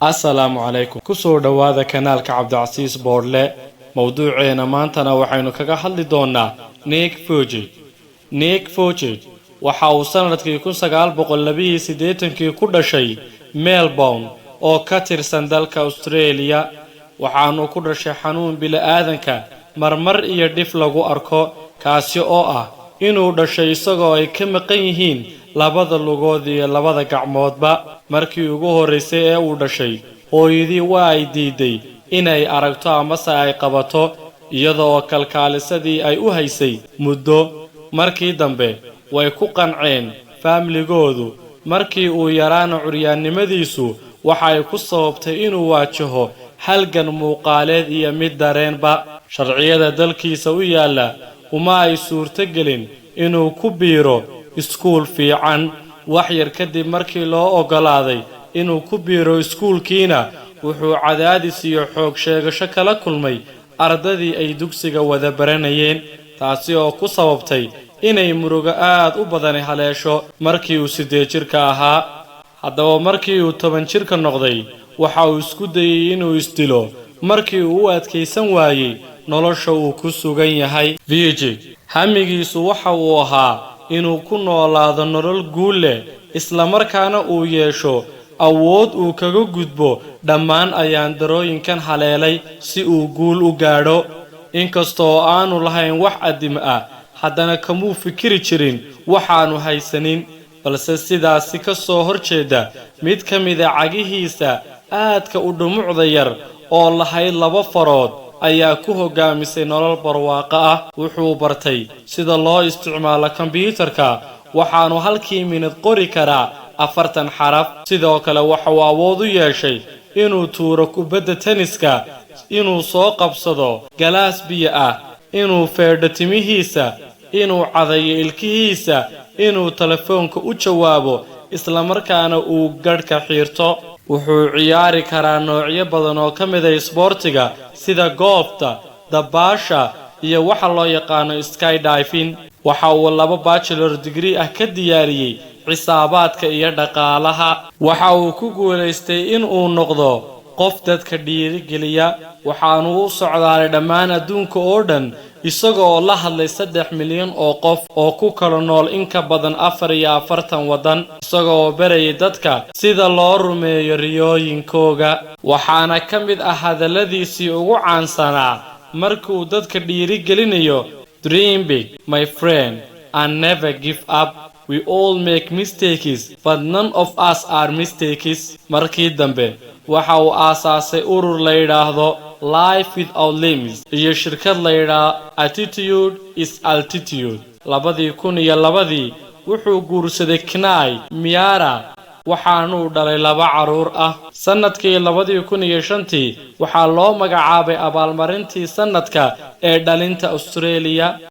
السلام عليكم كسور دواذا كنال كعبد العزيز بورلي موضوعنا مانتنا وحينو كاقا حلي دونا نيك فوجي waxaa uu sanadkii 1982 ku dhashay Melbourne oo ka tirsan dalka Australia waxaanu ku dhashay xanuun bilaadanka marmar iyo dhif lagu arko kaasi oo ah inuu dhashay isagoo ay ka maqan yihiin labada lugood iyo labada gacmoodba markii ugu horeysay ee uu dhashay hooyadii waa ay diiday inay aragto ama ay qabato iyadoo kalkaalisadii ay u haysay muddo markii dambe way ku qanceen familygoodu markii uu yaraana curyaannimadiisu waxay ku sababtay inuu waajaho halgan muuqaaleed iyo mid dareenba sharciyada dalkiisa u yaala uma ay suurtagelin inuu ku biiro iskuul fiican wax yar kadib markii loo ogolaaday inuu ku biiro iskuulkiina wuxuu cadaadis iyo xoog sheegasho kala kulmay ardadii ay dugsiga wada baranayeen taasi oo ku sababtay inay murugo aad u badan haleesho markii uu 8 jirka ahaa haddaba markii uu 10 jirka noqday waxa uu isku dayay inuu isdilo markii uu adkaysan waayay nolosha uu ku sugan yahay Vijay hamigiisu waxa uu ahaa inuu ku noolaado nolol guul leh isla markaana uu yeesho awood uu kaga gudbo dhammaan ayaan darooyinkan haleelay si uu guul u gaadho inkastoo aanu lahayn wax adim ah haddana kamuu fikiri jirin waxaanu haysanin balse sidaasi ka soo horjeeda mid ka mid ah cagihiisa aadka u dhumucda yar oo lahayd 2 farood ayaa ku hogaamisay nolol barwaaqo ah wuxuu bartay sida loo isticmaalo kombiyuutarka waxaanu halkii minad qori karaa 40 xaraf sidoo kale waxa uu awood u yeeshay inuu tuuro kubadda tenniska inuu soo qabsado galaas biyo ah inuu feedho timihiisa inuu cadayo ilkihiisa inuu telefoonka u jawaabo isla markaana uu gadhka xiirto wuxuu ciyaari karaa noocyo badan oo ka mid ah isboortiga sida goobta dabaasha iyo waxa loo yaqaan skydiving waxa uu 2 bachelor degree ah ka diyaariyay xisaabaadka iyo dhaqaalaha waxa uu ku guuleystay in uu noqdo qof dadka dhiirigeliya waxaanu u socdaalay dhammaan adduunka oo dhan isagoo la hadlay 3 milyan oo qof oo ku kala nool in ka badan 44 wadan isagoo barayay dadka sida loo rumeeyo riyooyinkooda waxaana ka mid ah hadaladiisii ugu caansanaa markuu dadka dhiirigelinayo dream big my friend and never give up we all make mistakes but none of us are mistakes markii dambe waxa uu aasaasay urur la yiraahdo Life Without Limits iyo shirkad la yiraahdo Attitude is Altitude 2002 wuxuu guursaday Knay Miara waxaanu dhalay 2 caruur ah sanadkii 2005 waxaa loo magacaabay abaalmarintii sanadka ee dhalinta Australia